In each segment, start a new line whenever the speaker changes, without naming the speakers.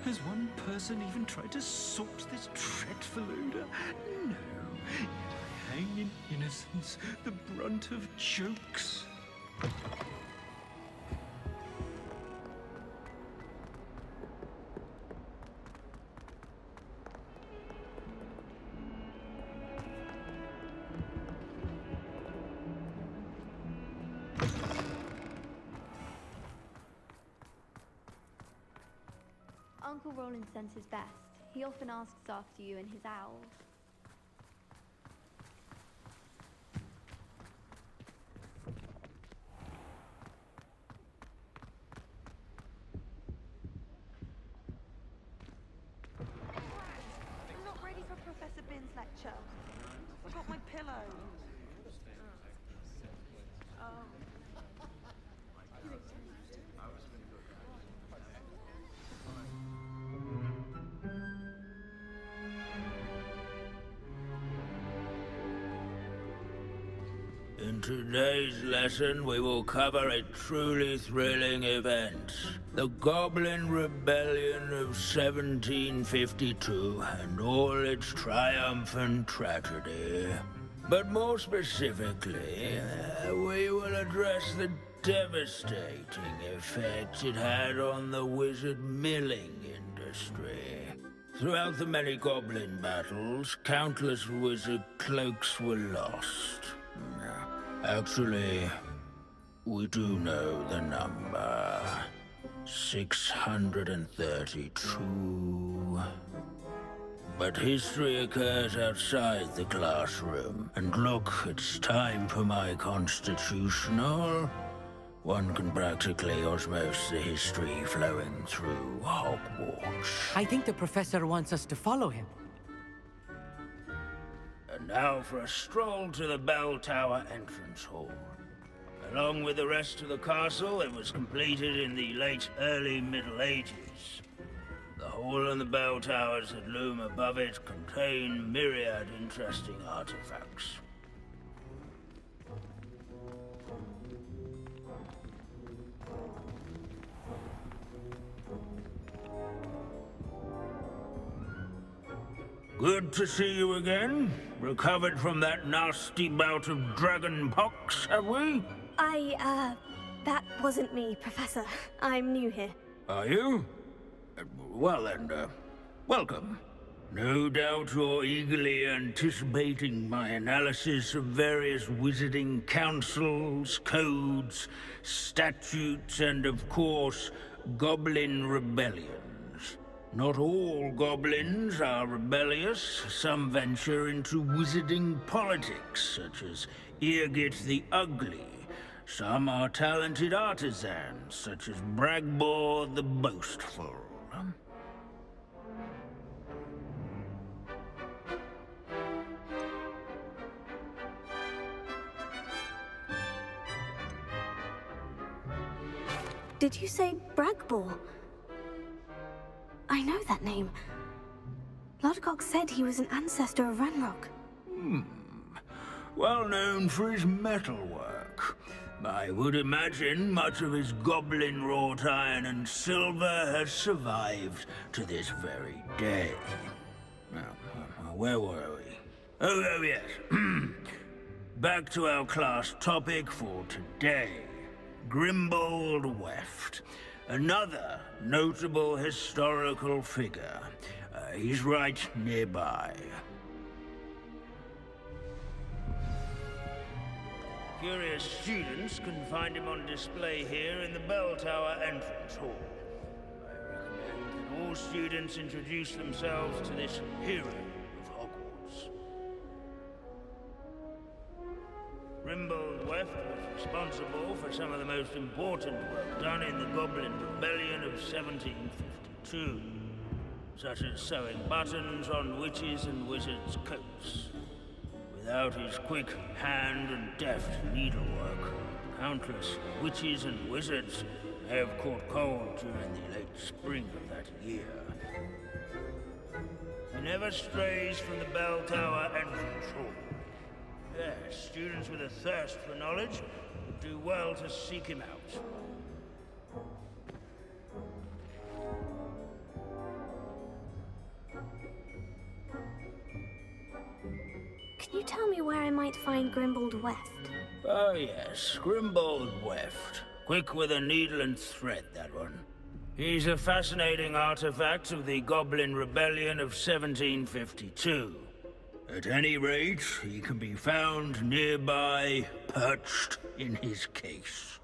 Has one person even tried to sort this dreadful odor? No. Yet I hang in innocence, the brunt of jokes.
Uncle Roland sends his best. He often asks after you and his owls.
I'm not ready for Professor Bin's lecture. I got my pillow. Oh.
In today's lesson, we will cover a truly thrilling event. The Goblin Rebellion of 1752 and all its triumphant tragedy. But more specifically, we will address the devastating effect it had on the wizard milling industry. Throughout the many goblin battles, countless wizard cloaks were lost. Actually, we do know the number. 632. But history occurs outside the classroom. And look, it's time for my constitutional. One can practically osmose the history flowing through Hogwarts.
I think the professor wants us to follow him.
And now for a stroll to the bell tower entrance hall. Along with the rest of the castle, it was completed in the early Middle Ages. The hall and the bell towers that loom above it contain myriad interesting artifacts. Good to see you again. Recovered from that nasty bout of dragon pox, have we?
That wasn't me, Professor. I'm new here.
Are you? Well then, welcome. No doubt you're eagerly anticipating my analysis of various wizarding councils, codes, statutes, and of course, goblin rebellions. Not all goblins are rebellious. Some venture into wizarding politics, such as Eargit the Ugly. Some are talented artisans, such as Bragbor the Boastful.
Did you say Bragbor? I know that name. Lodgok said he was an ancestor of Ranrock.
Well known for his metalwork. I would imagine much of his goblin wrought iron and silver has survived to this very day. Now, where were we? Oh yes. Back to our class topic for today. Grimbold Weft. Another notable historical figure. He's right nearby. Curious students can find him on display here in the bell tower entrance hall. I recommend that all students introduce themselves to this hero of Hogwarts. Grimbold Weft was responsible for some of the most important work done in the Goblin Rebellion of 1752, such as sewing buttons on witches' and wizards' coats. Without his quick hand and deft needlework, countless witches and wizards may have caught cold during the late spring of that year. He never strays from the bell tower entrance hall. Yes, students with a thirst for knowledge would do well to seek him out.
you tell me where I might find Grimbold Weft?
Oh yes, Grimbold Weft. Quick with a needle and thread, that one. He's a fascinating artifact of the Goblin Rebellion of 1752. At any rate, he can be found nearby, perched in his case.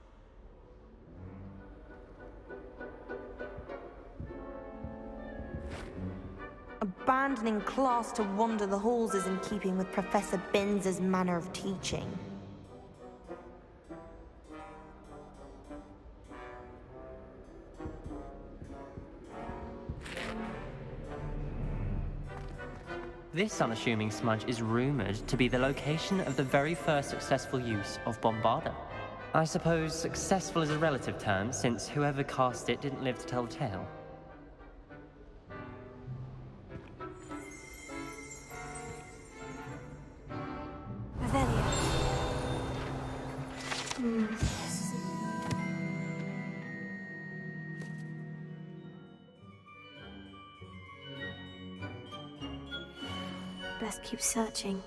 Abandoning class to wander the halls is in keeping with Professor Binns' manner of teaching.
This unassuming smudge is rumored to be the location of the very first successful use of Bombarda. I suppose successful is a relative term, since whoever cast it didn't live to tell the tale.
Revelio. Best keep searching.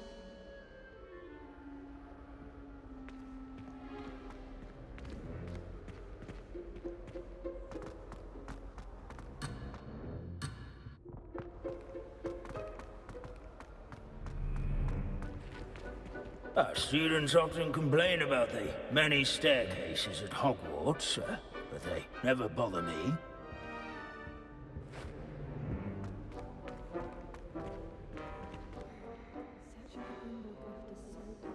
Students often complain about the many staircases at Hogwarts, but they never bother me.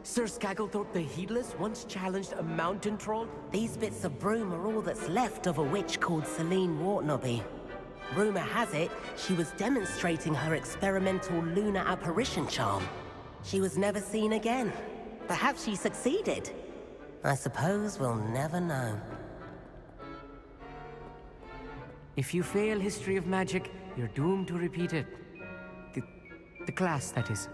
Sir Scagglethorpe the Heedless once challenged a mountain troll.
These bits of broom are all that's left of a witch called Celine Wartnobby. Rumor has it, she was demonstrating her experimental lunar apparition charm. She was never seen again. Perhaps she succeeded. I suppose we'll never know.
If you fail history of magic, you're doomed to repeat it. The class, that is.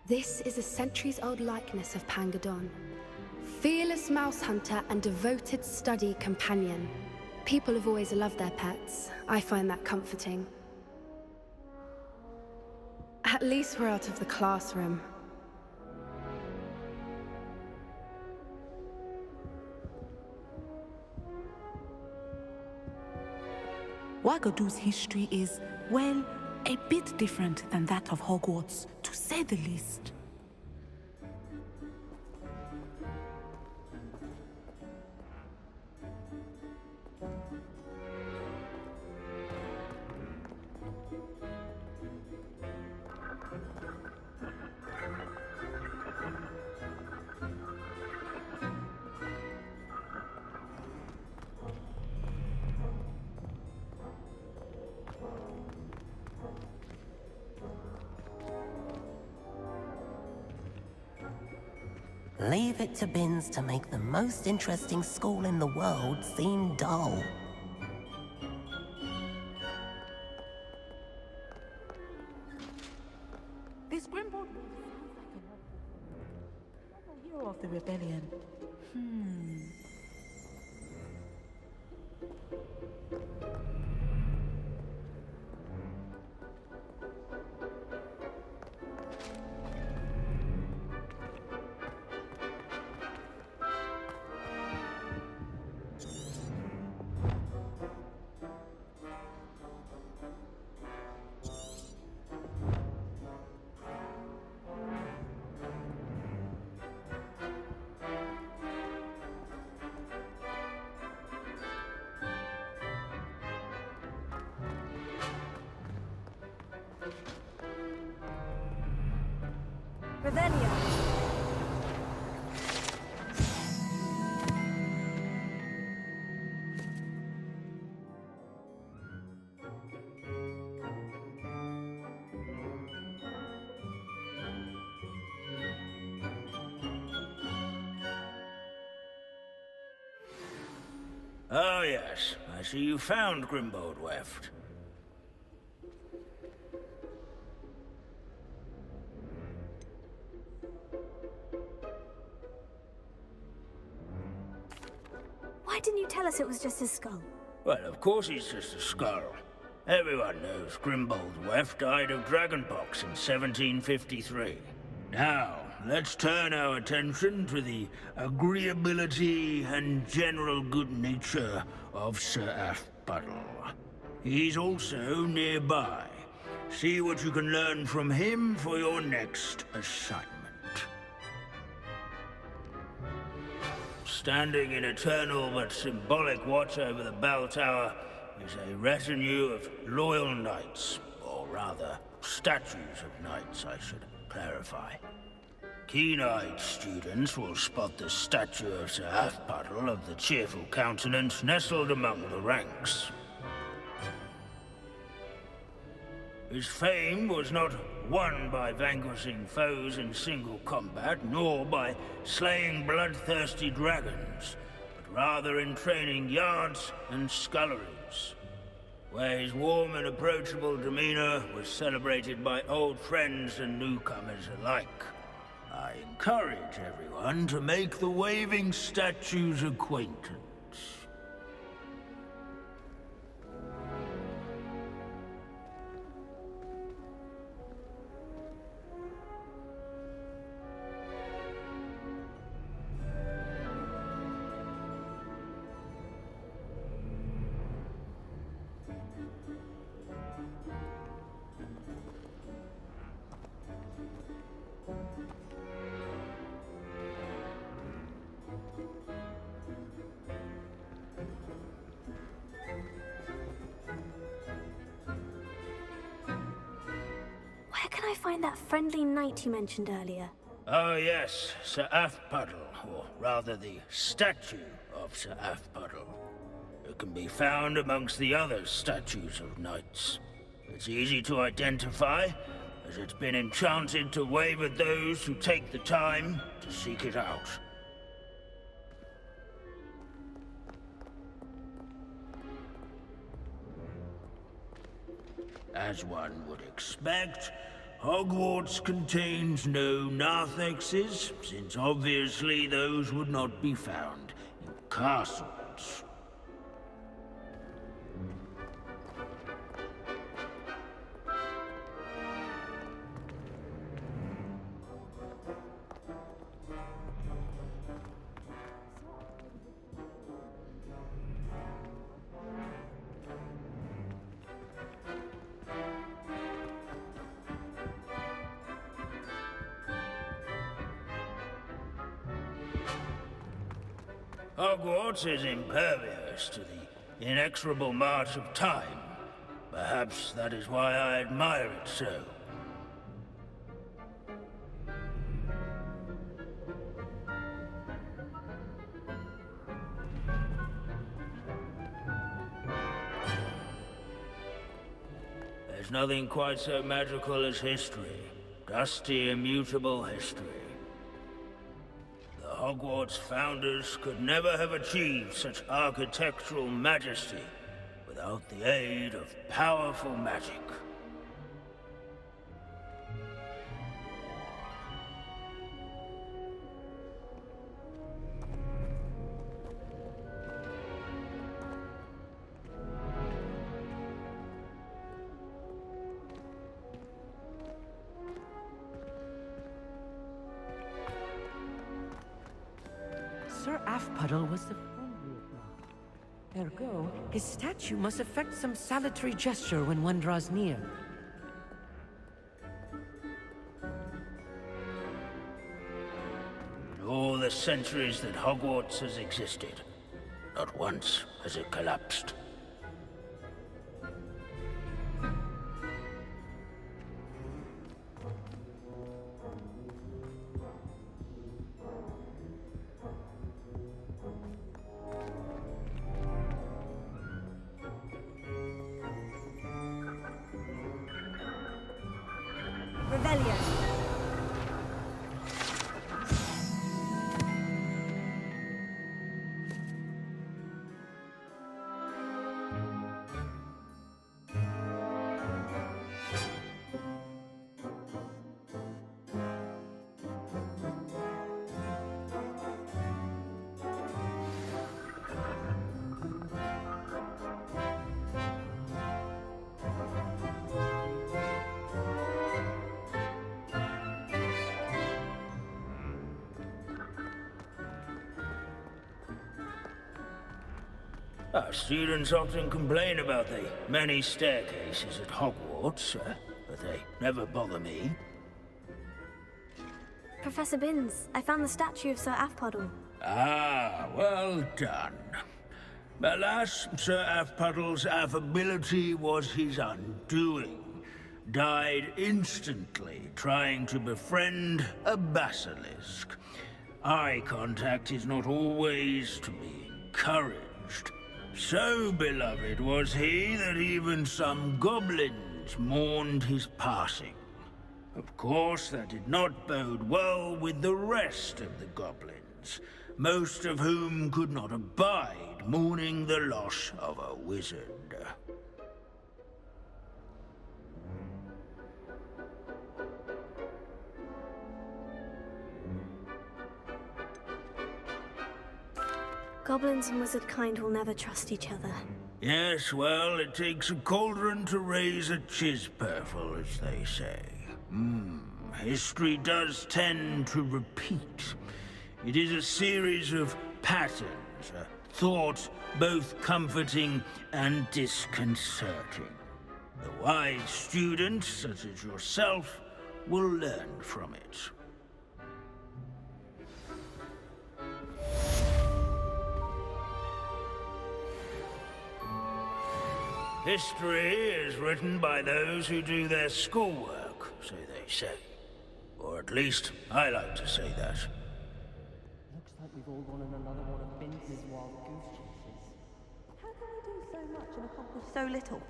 This is a centuries-old likeness of Pangadon. Fearless mouse hunter and devoted study companion. People have always loved their pets. I find that comforting. At least we're out of the classroom.
Wagadu's history is, well, a bit different than that of Hogwarts, to say the least.
Leave it to Binns to make the most interesting school in the world seem dull.
This Grimbold sounds like a hero of the rebellion.
Revelio.
Oh yes, I see you found Grimbold Weft.
Why didn't you tell us it was just his skull?
Well, of course it's just a skull. Everyone knows Grimbold Weft died of dragonpox in 1753. Now, let's turn our attention to the agreeability and general good nature of Sir Athpuddle. He's also nearby. See what you can learn from him for your next assignment. Standing in eternal but symbolic watch over the bell tower is a retinue of loyal knights, or rather, statues of knights, I should clarify. Keen-eyed students will spot the statue of Sir Athpuddle of the cheerful countenance nestled among the ranks. His fame was not won by vanquishing foes in single combat, nor by slaying bloodthirsty dragons, but rather in training yards and sculleries, where his warm and approachable demeanor was celebrated by old friends and newcomers alike. I encourage everyone to make the waving statue's acquaintance.
Where can I find that friendly knight you mentioned earlier?
Oh yes, Sir Athpuddle, or rather the statue of Sir Athpuddle. It can be found amongst the other statues of knights. It's easy to identify, as it's been enchanted to wave at those who take the time to seek it out. As one would expect, Hogwarts contains no narthexes, since obviously those would not be found in castles. Hogwarts is impervious to the inexorable march of time. Perhaps that is why I admire it so. There's nothing quite so magical as history. Dusty, immutable history. The Hogwarts founders could never have achieved such architectural majesty without the aid of powerful magic.
Sir Athpuddle was the friendliest man. Ergo, his statue must effect some salutary gesture when one draws near.
In all the centuries that Hogwarts has existed, not once has it collapsed.
Revelio.
Students often complain about the many staircases at Hogwarts, but they never bother me.
Professor Binns, I found the statue of Sir Afpuddle.
Ah, well done. Alas, Sir Afpuddle's affability was his undoing. Died instantly trying to befriend a basilisk. Eye contact is not always to be encouraged. So beloved was he that even some goblins mourned his passing. Of course, that did not bode well with the rest of the goblins, most of whom could not abide mourning the loss of a wizard.
Goblins and wizard kind will never trust each other.
Yes, well, it takes a cauldron to raise a chisperful, as they say. History does tend to repeat. It is a series of patterns, a thought both comforting and disconcerting. The wise student, such as yourself, will learn from it. History is written by those who do their schoolwork, so they say. Or at least, I like to say that.
Looks like we've all gone on another one of Binns' wild goose chases.
How can we do so much and accomplish so little?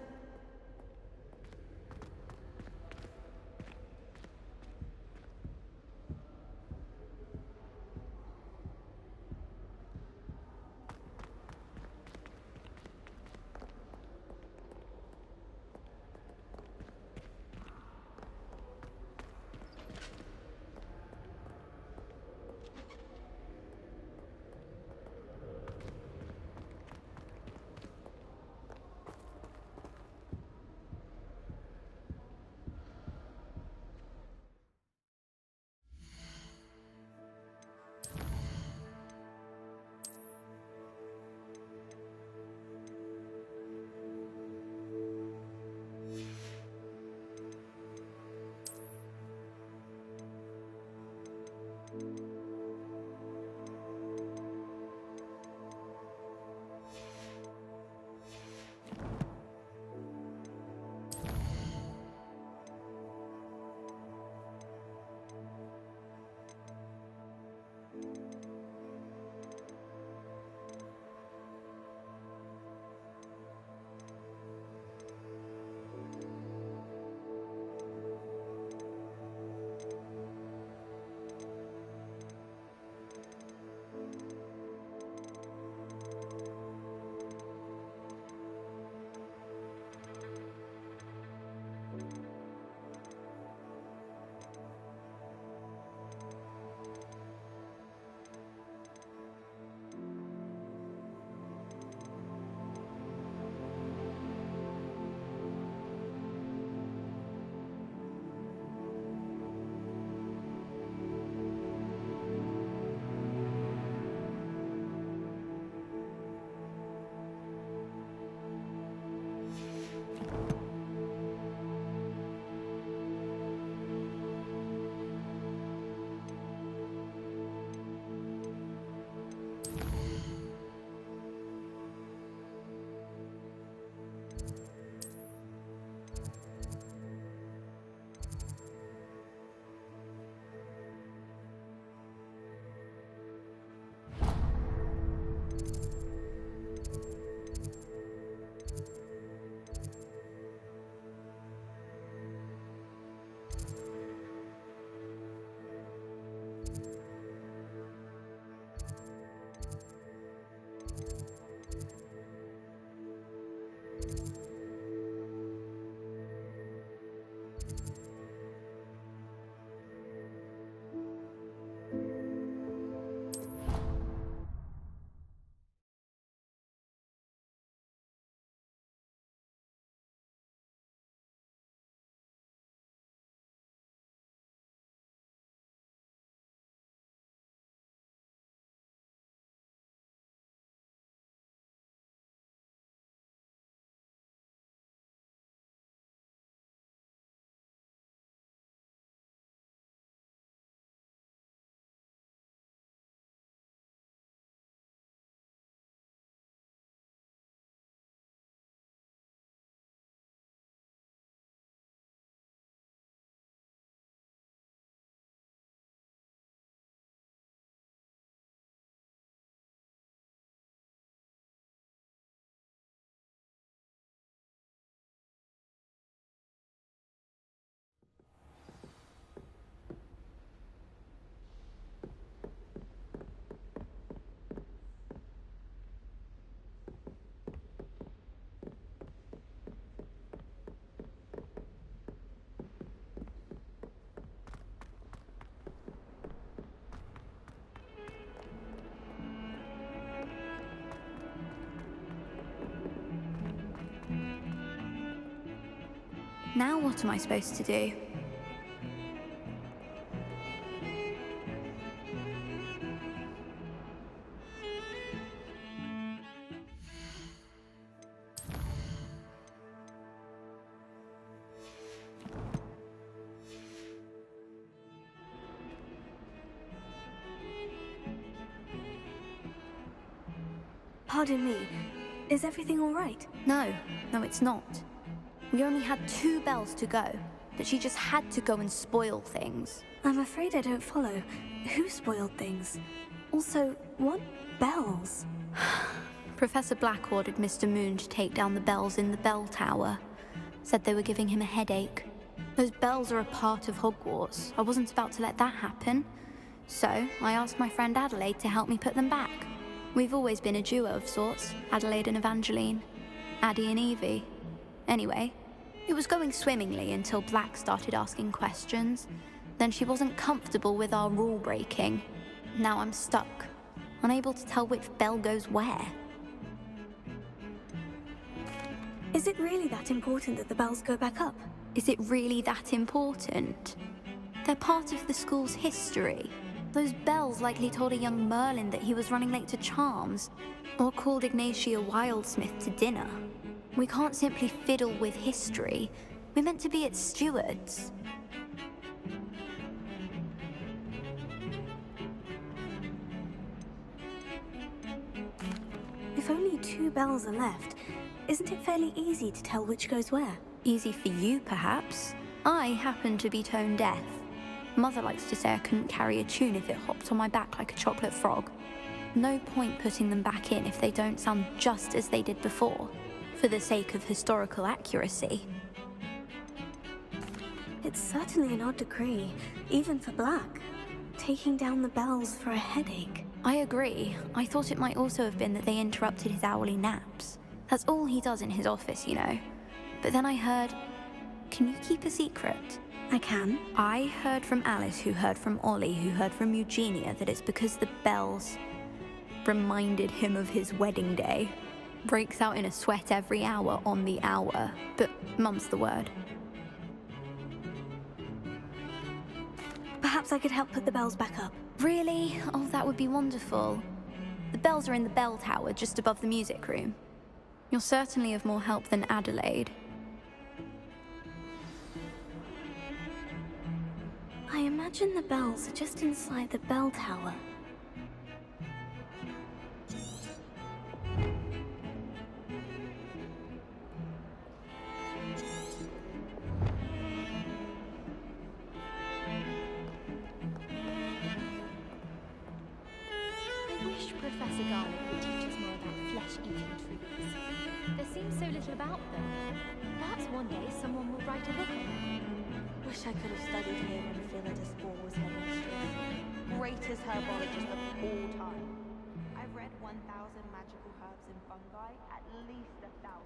Now what am I supposed to do?
Pardon me, is everything all right?
No, it's not. We only had 2 bells to go, but she just had to go and spoil things.
I'm afraid I don't follow. Who spoiled things? Also, what bells?
Professor Black ordered Mr. Moon to take down the bells in the bell tower. Said they were giving him a headache. Those bells are a part of Hogwarts. I wasn't about to let that happen. So, I asked my friend Adelaide to help me put them back. We've always been a duo of sorts, Adelaide and Evangeline. Addie and Evie. Anyway, it was going swimmingly until Black started asking questions. Then she wasn't comfortable with our rule breaking. Now I'm stuck, unable to tell which bell goes where.
Is it really that important that the bells go back up?
Is it really that important? They're part of the school's history. Those bells likely told a young Merlin that he was running late to Charms, or called Ignatia Wildsmith to dinner. We can't simply fiddle with history. We're meant to be its stewards.
If only 2 bells are left, isn't it fairly easy to tell which goes where?
Easy for you, perhaps. I happen to be tone deaf. Mother likes to say I couldn't carry a tune if it hopped on my back like a chocolate frog. No point putting them back in if they don't sound just as they did before, for the sake of historical accuracy.
It's certainly an odd decree, even for Black. Taking down the bells for a headache.
I agree. I thought it might also have been that they interrupted his hourly naps. That's all he does in his office, you know. But then I heard... Can you keep a secret?
I can.
I heard from Alice, who heard from Ollie, who heard from Eugenia, that it's because the bells reminded him of his wedding day. Breaks out in a sweat every hour on the hour, but mum's the word.
Perhaps I could help put the bells back up.
Really? Oh, that would be wonderful. The bells are in the bell tower, just above the music room. You're certainly of more help than Adelaide.
I imagine the bells are just inside the bell tower.
I wish Professor Garlick would teach us more about flesh-eating trees. There seems so little about them. Perhaps one day someone will write a book on them.
Wish I could have studied here when Philida Spore was her mistress. Greatest herbologist of all time. I've read 1,000 magical herbs and fungi at least 1,000 times.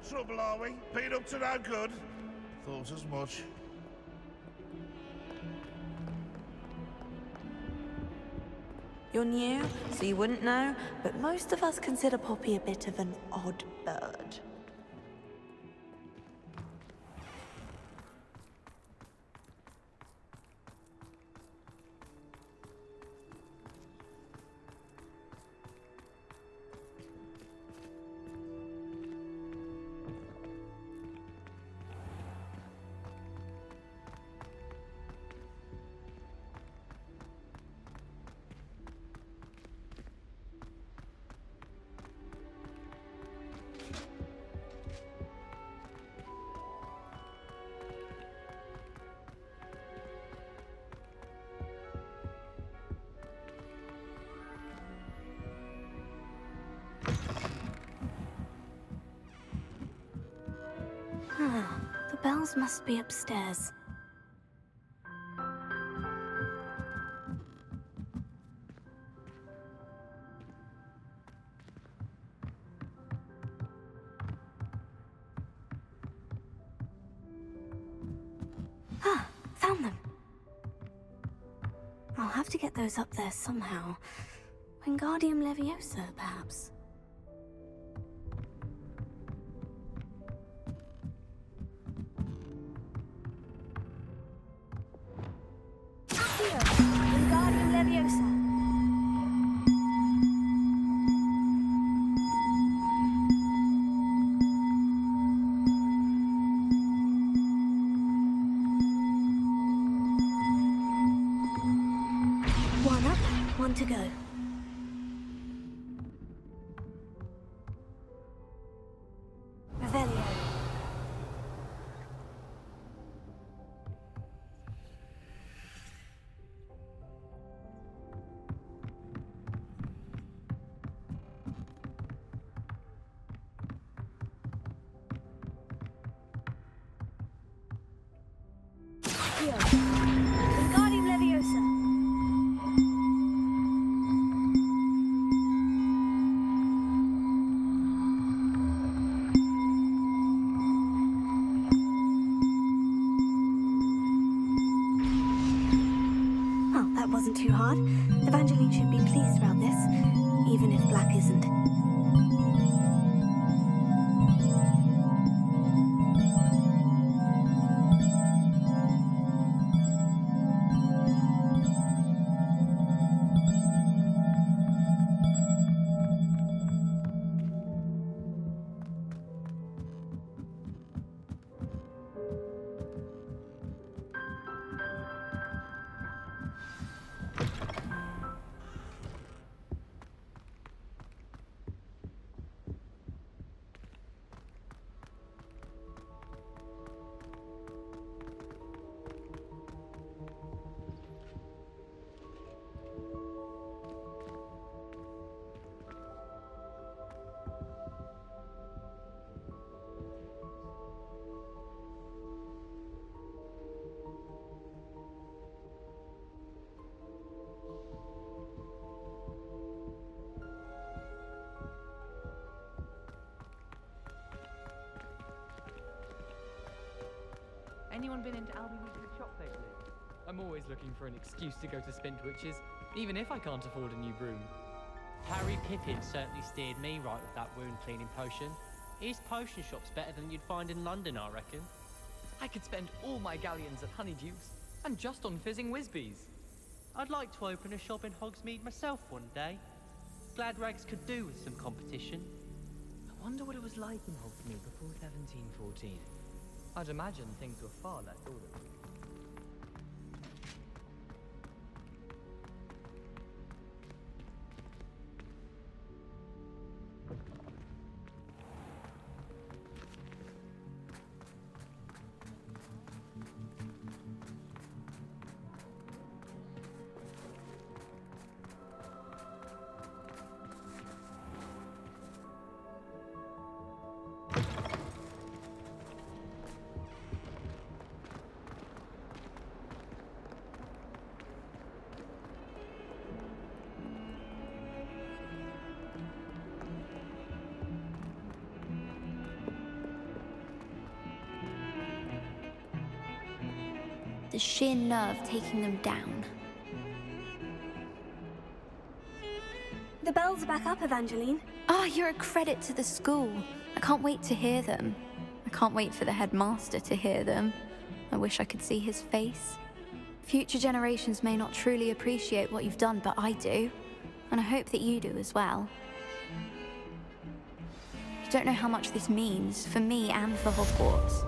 Trouble, are we? Been up to no good? Thought as much.
You're new, so you wouldn't know, but most of us consider Poppy a bit of an odd bird.
The bells must be upstairs. have to get those up there somehow. Wingardium Leviosa, perhaps. Accio! Wingardium Leviosa! One up, one to go. Revelio. Accio. Wingardium Leviosa. Well, that wasn't too hard. Evangeline should be pleased about this, even if Black isn't.
Anyone been into Albie Weekly shop lately? I'm always looking for an excuse to go to Spintwitches, even if I can't afford a new broom.
Harry Pippin certainly steered me right with that wound cleaning potion. His potion shop's better than you'd find in London, I reckon.
I could spend all my galleons at Honeydukes, and just on fizzing Whizbees.
I'd like to open a shop in Hogsmeade myself one day. Glad Rags could do with some competition.
I wonder what it was like in Hogsmeade before 1714. I'd imagine things were far less orderly.
The sheer nerve taking them down.
The bells are back up, Evangeline.
Ah, you're a credit to the school. I can't wait to hear them. I can't wait for the headmaster to hear them. I wish I could see his face. Future generations may not truly appreciate what you've done, but I do. And I hope that you do as well. You don't know how much this means, for me and for Hogwarts.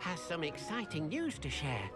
has some exciting news to share.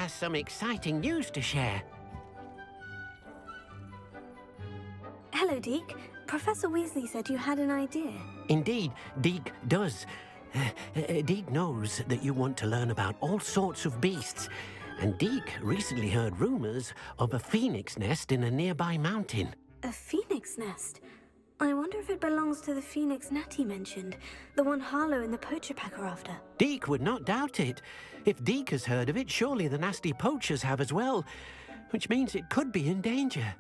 has some exciting news to share.
Hello, Deke. Professor Weasley said you had an idea.
Indeed, Deke does. Deke knows that you want to learn about all sorts of beasts, and Deke recently heard rumors of a phoenix nest in a nearby mountain.
A phoenix nest? I wonder if it belongs to the phoenix Natty mentioned, the one Harlow and the poacher pack are after.
Deke would not doubt it. If Deke has heard of it, surely the nasty poachers have as well, which means it could be in danger.